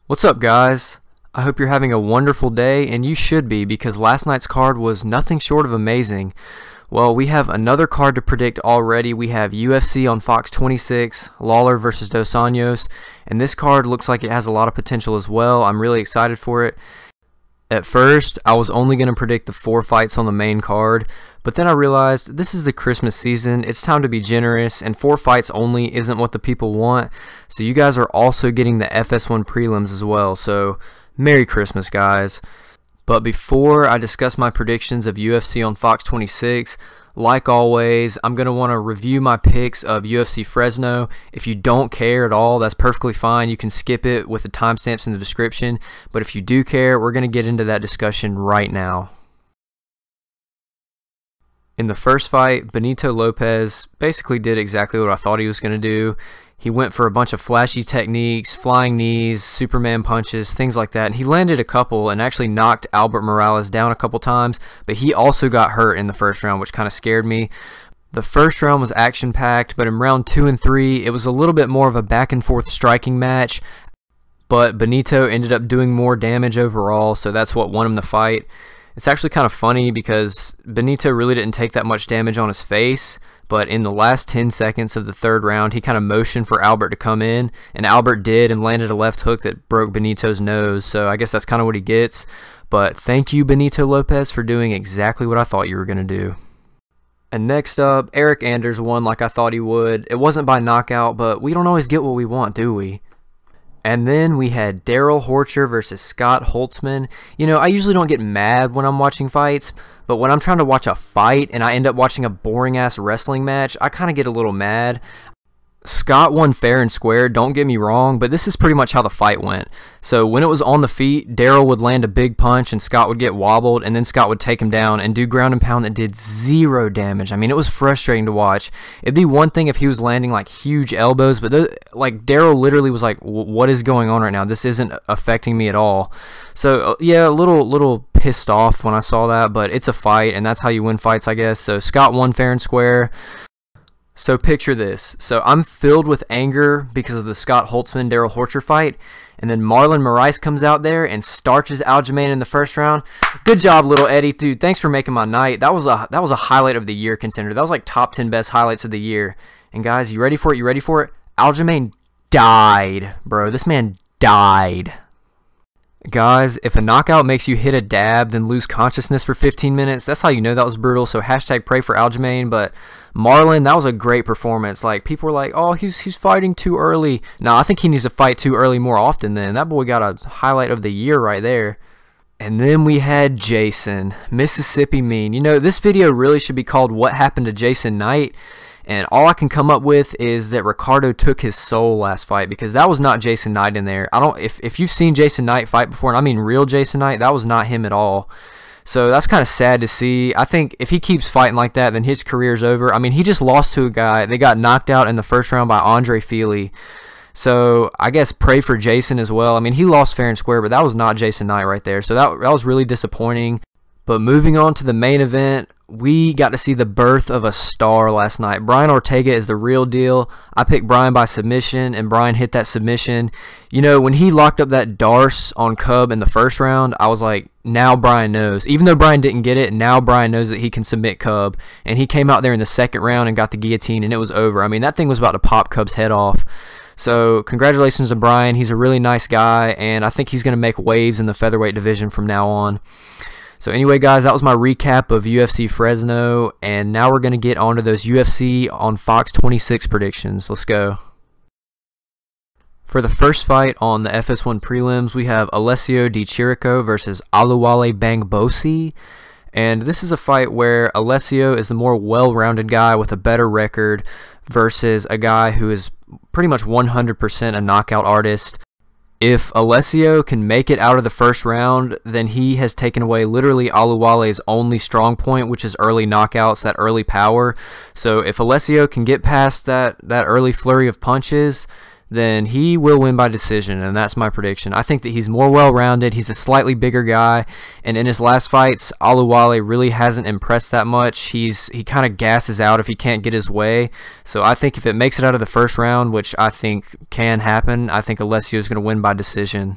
What's up, guys? I hope you're having a wonderful day, and you should be, because last night's card was nothing short of amazing. Well, we have another card to predict already. We have UFC on Fox 26, Lawler versus Dos Anjos, and this card looks like it has a lot of potential as well. I'm really excited for it. At first, I was only going to predict the 4 fights on the main card, but then I realized this is the Christmas season, it's time to be generous, and 4 fights only isn't what the people want, so you guys are also getting the FS1 prelims as well, so Merry Christmas, guys. But before I discuss my predictions of UFC on Fox 26, like always, I'm going to want to review my picks of UFC Fresno. If you don't care at all, that's perfectly fine. You can skip it with the timestamps in the description. But if you do care, we're going to get into that discussion right now. In the first fight, Benito Lopez basically did exactly what I thought he was going to do. He went for a bunch of flashy techniques, flying knees, Superman punches, things like that. And he landed a couple and actually knocked Albert Morales down a couple times, but he also got hurt in the first round, which kind of scared me. The first round was action-packed, but in round 2 and 3, it was a little bit more of a back-and-forth striking match, but Benito ended up doing more damage overall, so that's what won him the fight. It's actually kind of funny because Benito really didn't take that much damage on his face, but in the last 10 seconds of the third round, he kind of motioned for Albert to come in, and Albert did and landed a left hook that broke Benito's nose, so I guess that's kind of what he gets. But thank you, Benito Lopez, for doing exactly what I thought you were going to do. And next up, Eric Anders won like I thought he would. It wasn't by knockout, but we don't always get what we want, do we? And then we had Daryl Horcher versus Scott Holtzman. You know, I usually don't get mad when I'm watching fights, but when I'm trying to watch a fight and I end up watching a boring-ass wrestling match, I kind of get a little mad. Scott won fair and square, don't get me wrong, but this is pretty much how the fight went. So when it was on the feet, Daryl would land a big punch and Scott would get wobbled, and then Scott would take him down and do ground and pound that did 0 damage. I mean, it was frustrating to watch. It'd be one thing if he was landing like huge elbows, but like Daryl literally was like, what is going on right now? This isn't affecting me at all. So yeah, a little pissed off when I saw that, but it's a fight, and that's how you win fights, I guess. So Scott won fair and square. So picture this. So I'm filled with anger because of the Scott Holtzman-Daryl Horcher fight, and then Marlon Moraes comes out there and starches Aljamain in the first round. Good job, little Eddie. Dude, thanks for making my night. That was a highlight of the year contender. That was like top 10 best highlights of the year. And guys, you ready for it? You ready for it? Aljamain died, bro. This man died. Guys, if a knockout makes you hit a dab then lose consciousness for 15 minutes, that's how you know that was brutal. So hashtag pray for Aljamain. But Marlon, that was a great performance. Like, people were like, oh, he's fighting too early. No, I think he needs to fight too early more often then. That boy got a highlight of the year right there. And then we had Jason, Mississippi Mean. You know, this video really should be called What Happened to Jason Knight? And all I can come up with is that Ricardo took his soul last fight, because that was not Jason Knight in there. If you've seen Jason Knight fight before, and I mean real Jason Knight, that was not him at all. So that's kind of sad to see. I think if he keeps fighting like that, then his career's over. I mean, he just lost to a guy. They got knocked out in the first round by Andre Feely. So I guess pray for Jason as well. I mean, he lost fair and square, but that was not Jason Knight right there. So that was really disappointing. But moving on to the main event, we got to see the birth of a star last night. Brian Ortega is the real deal. I picked Brian by submission, and Brian hit that submission. You know, when he locked up that Darce on Cub in the first round, I was like, now Brian knows. Even though Brian didn't get it, now Brian knows that he can submit Cub. And he came out there in the second round and got the guillotine, and it was over. I mean, that thing was about to pop Cub's head off. So congratulations to Brian. He's a really nice guy, and I think he's going to make waves in the featherweight division from now on. So anyway, guys, that was my recap of UFC Fresno, and now we're going to get on to those UFC on Fox 26 predictions. Let's go. For the first fight on the FS1 prelims, we have Alessio Di Chirico versus Oluwale Bamgbose. And this is a fight where Alessio is the more well-rounded guy with a better record versus a guy who is pretty much 100% a knockout artist. If Alessio can make it out of the first round, then he has taken away literally Oluwale's only strong point, which is early knockouts, that early power. So if Alessio can get past that early flurry of punches, then he will win by decision, and that's my prediction. I think that he's more well-rounded. He's a slightly bigger guy, and in his last fights, Oluwale really hasn't impressed that much. He kind of gasses out if he can't get his way. So I think if it makes it out of the first round, which I think can happen, I think Alessio is going to win by decision.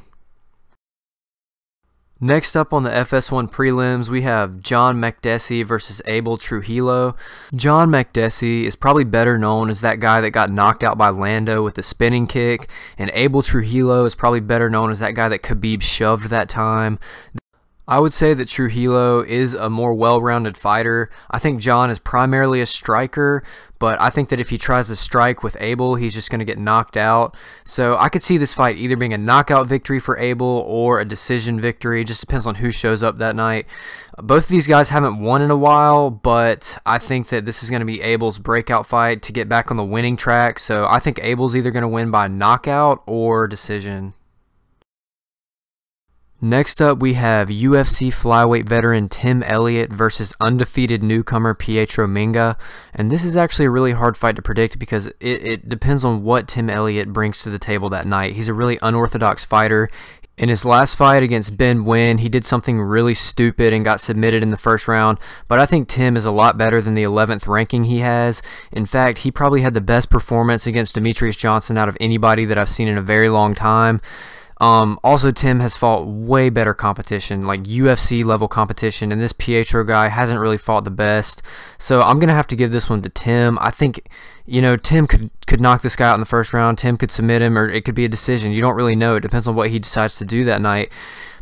Next up on the FS1 prelims, we have John Makdessi versus Abel Trujillo. John Makdessi is probably better known as that guy that got knocked out by Lando with the spinning kick, and Abel Trujillo is probably better known as that guy that Khabib shoved that time. I would say that Trujillo is a more well-rounded fighter. I think John is primarily a striker, but I think that if he tries to strike with Abel, he's just going to get knocked out. So I could see this fight either being a knockout victory for Abel or a decision victory. It just depends on who shows up that night. Both of these guys haven't won in a while, but I think that this is going to be Abel's breakout fight to get back on the winning track. So I think Abel's either going to win by knockout or decision. Next up, we have UFC flyweight veteran Tim Elliott versus undefeated newcomer Pietro Menga. And this is actually a really hard fight to predict because it depends on what Tim Elliott brings to the table that night. He's a really unorthodox fighter. In his last fight against Ben Nguyen, he did something really stupid and got submitted in the first round, but I think Tim is a lot better than the 11th ranking he has. In fact, he probably had the best performance against Demetrius Johnson out of anybody that I've seen in a very long time. Also, Tim has fought way better competition, like UFC level competition, and this Pietro guy hasn't really fought the best. So I'm going to have to give this one to Tim. I think, you know, Tim could knock this guy out in the first round. Tim could submit him, or it could be a decision. You don't really know. It depends on what he decides to do that night.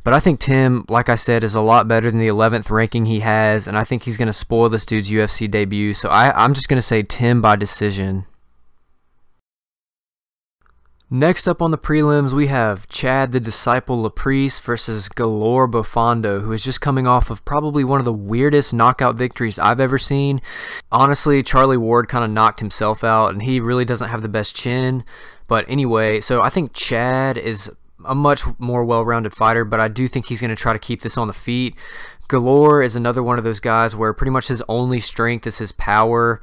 But I think Tim, like I said, is a lot better than the 11th ranking he has, and I think he's going to spoil this dude's UFC debut. So I'm just going to say Tim by decision. Next up on the prelims, we have Chad the Disciple Laprise versus Galore Bofando, who is just coming off of probably one of the weirdest knockout victories I've ever seen. Honestly, Charlie Ward kind of knocked himself out, and he really doesn't have the best chin. But anyway, so I think Chad is a much more well-rounded fighter, but I do think he's going to try to keep this on the feet. Galore is another one of those guys where pretty much his only strength is his power.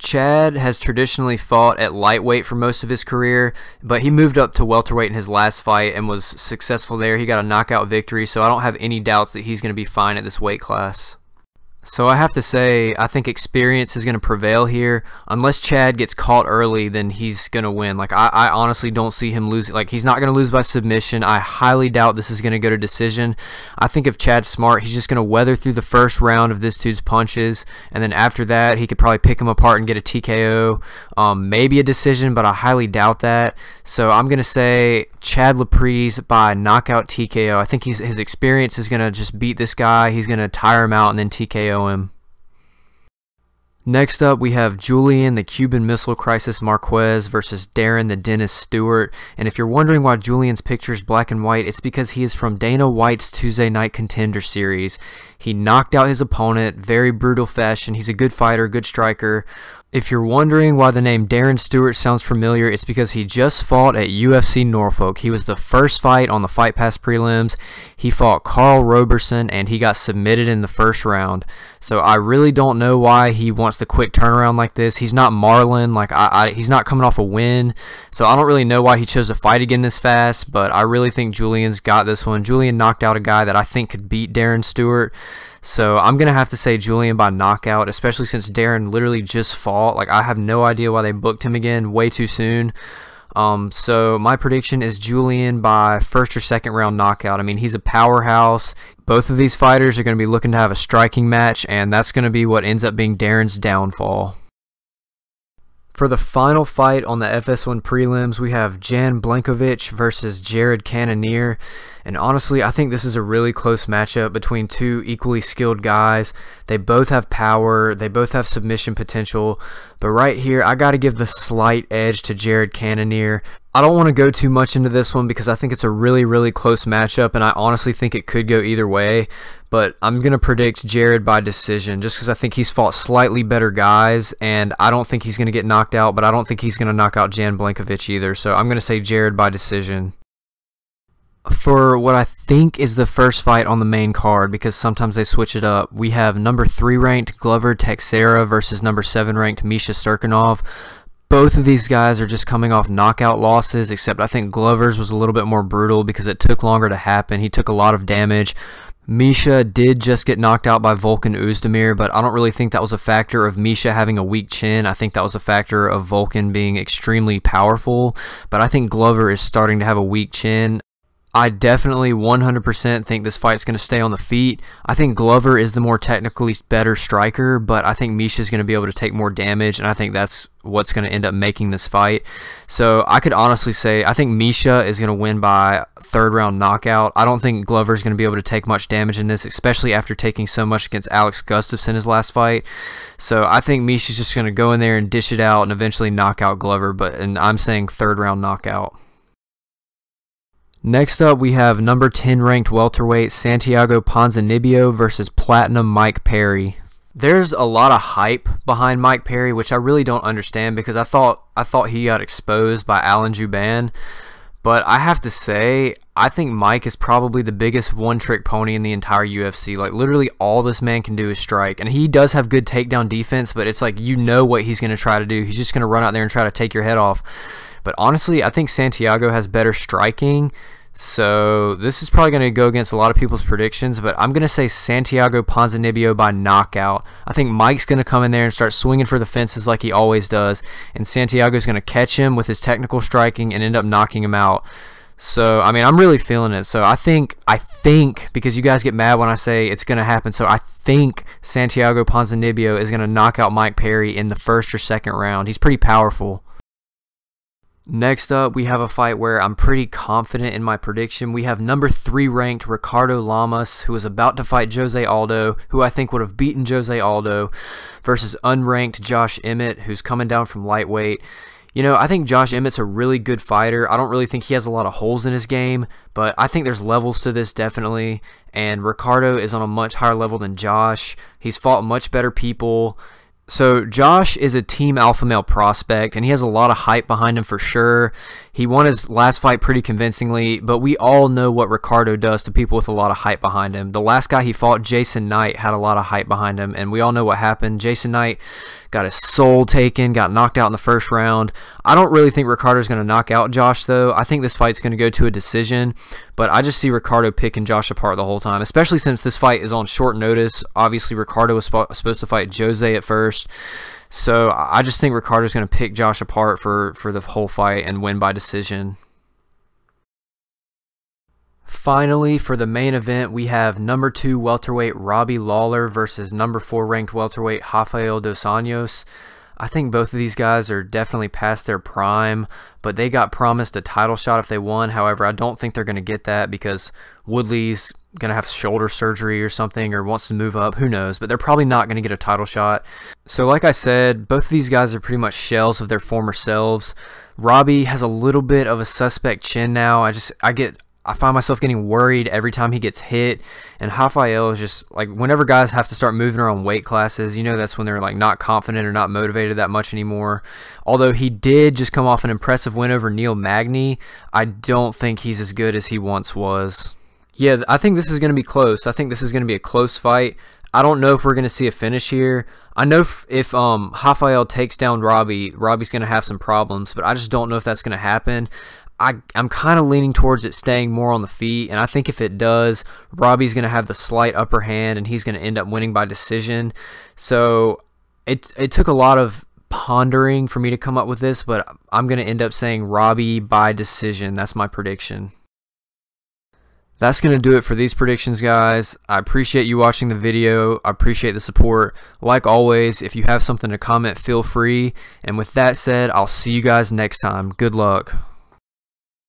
Chad has traditionally fought at lightweight for most of his career, but he moved up to welterweight in his last fight and was successful there. He got a knockout victory, so I don't have any doubts that he's going to be fine at this weight class. So I have to say, I think experience is going to prevail here. Unless Chad gets caught early, then he's going to win. Like, I honestly don't see him losing. Like, he's not going to lose by submission. I highly doubt this is going to go to decision. I think if Chad's smart, he's just going to weather through the first round of this dude's punches, and then after that, he could probably pick him apart and get a TKO. Maybe a decision, but I highly doubt that. So I'm going to say Chad Laprise by knockout TKO. I think his experience is going to just beat this guy. He's going to tire him out and then TKO him. Next up, we have Julian, the Cuban Missile Crisis Marquez versus Darren, the Dennis Stewart. And if you're wondering why Julian's picture is black and white, it's because he is from Dana White's Tuesday Night Contender series. He knocked out his opponent, very brutal fashion. He's a good fighter, good striker. If you're wondering why the name Darren Stewart sounds familiar, it's because he just fought at UFC Norfolk. He was the first fight on the Fight Pass prelims. He fought Carl Roberson, and he got submitted in the first round. So I really don't know why he wants the quick turnaround like this. He's not Marlon. Like he's not coming off a win. So I don't really know why he chose to fight again this fast, but I really think Julian's got this one. Julian knocked out a guy that I think could beat Darren Stewart. So I'm going to have to say Julian by knockout, especially since Darren literally just fought. Like, I have no idea why they booked him again way too soon. So my prediction is Julian by first or second round knockout. I mean, he's a powerhouse. Both of these fighters are going to be looking to have a striking match, and that's going to be what ends up being Darren's downfall. For the final fight on the FS1 prelims, we have Jan Blachowicz versus Jared Cannonier. And honestly, I think this is a really close matchup between two equally skilled guys. They both have power. They both have submission potential. But right here, I got to give the slight edge to Jared Cannonier. I don't want to go too much into this one because I think it's a really, really close matchup, and I honestly think it could go either way. But I'm going to predict Jared by decision just because I think he's fought slightly better guys, and I don't think he's going to get knocked out, but I don't think he's going to knock out Jan Blachowicz either. So I'm going to say Jared by decision. For what I think is the first fight on the main card, because sometimes they switch it up, we have number 3 ranked Glover Teixeira versus number 7 ranked Misha Cirkunov. Both of these guys are just coming off knockout losses, except I think Glover's was a little bit more brutal because it took longer to happen. He took a lot of damage. Misha did just get knocked out by Volkan Oezdemir, but I don't really think that was a factor of Misha having a weak chin. I think that was a factor of Volkan being extremely powerful, but I think Glover is starting to have a weak chin. I definitely 100% think this fight's going to stay on the feet. I think Glover is the more technically better striker, but I think Misha's going to be able to take more damage, and I think that's what's going to end up making this fight. So I could honestly say I think Misha is going to win by third round knockout. I don't think Glover's going to be able to take much damage in this, especially after taking so much against Alex Gustafsson his last fight. So I think Misha's just going to go in there and dish it out and eventually knock out Glover, and I'm saying third round knockout. Next up, we have number 10 ranked welterweight Santiago Ponzinibbio versus Platinum Mike Perry. There's a lot of hype behind Mike Perry, which I really don't understand because I thought he got exposed by Alan Jouban. But I have to say, I think Mike is probably the biggest one-trick pony in the entire UFC. Like, literally all this man can do is strike. And he does have good takedown defense, but it's like you know what he's going to try to do. He's just going to run out there and try to take your head off. But honestly, I think Santiago has better striking. So this is probably going to go against a lot of people's predictions, but I'm going to say Santiago Ponzinibbio by knockout. I think Mike's going to come in there and start swinging for the fences like he always does, and Santiago's going to catch him with his technical striking and end up knocking him out. So, I mean, I'm really feeling it. So I think, because you guys get mad when I say it's going to happen, so I think Santiago Ponzinibbio is going to knock out Mike Perry in the first or second round. He's pretty powerful. Next up, we have a fight where I'm pretty confident in my prediction. We have number 3 ranked Ricardo Lamas, who is about to fight Jose Aldo, who I think would have beaten Jose Aldo, versus unranked Josh Emmett, who's coming down from lightweight. You know, I think Josh Emmett's a really good fighter. I don't really think he has a lot of holes in his game, but I think there's levels to this definitely, and Ricardo is on a much higher level than Josh. He's fought much better people. So Josh is a team alpha male prospect, and he has a lot of hype behind him for sure. He won his last fight pretty convincingly, but we all know what Ricardo does to people with a lot of hype behind him. The last guy he fought, Jason Knight, had a lot of hype behind him, and we all know what happened. Jason Knight got his soul taken, got knocked out in the first round. I don't really think Ricardo's going to knock out Josh, though. I think this fight's going to go to a decision, but I just see Ricardo picking Josh apart the whole time, especially since this fight is on short notice. Obviously, Ricardo was supposed to fight Jose at first, so I just think Ricardo's going to pick Josh apart for the whole fight and win by decision. Finally, for the main event, we have number 2 welterweight Robbie Lawler versus number 4 ranked welterweight Rafael dos Anjos. I think both of these guys are definitely past their prime, but they got promised a title shot if they won. However, I don't think they're going to get that because Woodley's going to have shoulder surgery or something, or wants to move up, who knows, but they're probably not going to get a title shot. So like I said, both of these guys are pretty much shells of their former selves. Robbie has a little bit of a suspect chin now. I find myself getting worried every time he gets hit, and Rafael is just like, whenever guys have to start moving around weight classes, you know, that's when they're like not confident or not motivated that much anymore. Although he did just come off an impressive win over Neil Magny, I don't think he's as good as he once was. Yeah, I think this is going to be close. I think this is going to be a close fight. I don't know if we're going to see a finish here. I know if Rafael takes down Robbie's going to have some problems, but I just don't know if that's going to happen. I'm kind of leaning towards it staying more on the feet, and I think if it does, Robbie's going to have the slight upper hand, and he's going to end up winning by decision. So it took a lot of pondering for me to come up with this, but I'm going to end up saying Robbie by decision. That's my prediction. That's going to do it for these predictions, guys. I appreciate you watching the video. I appreciate the support. Like always, if you have something to comment, feel free. And with that said, I'll see you guys next time. Good luck.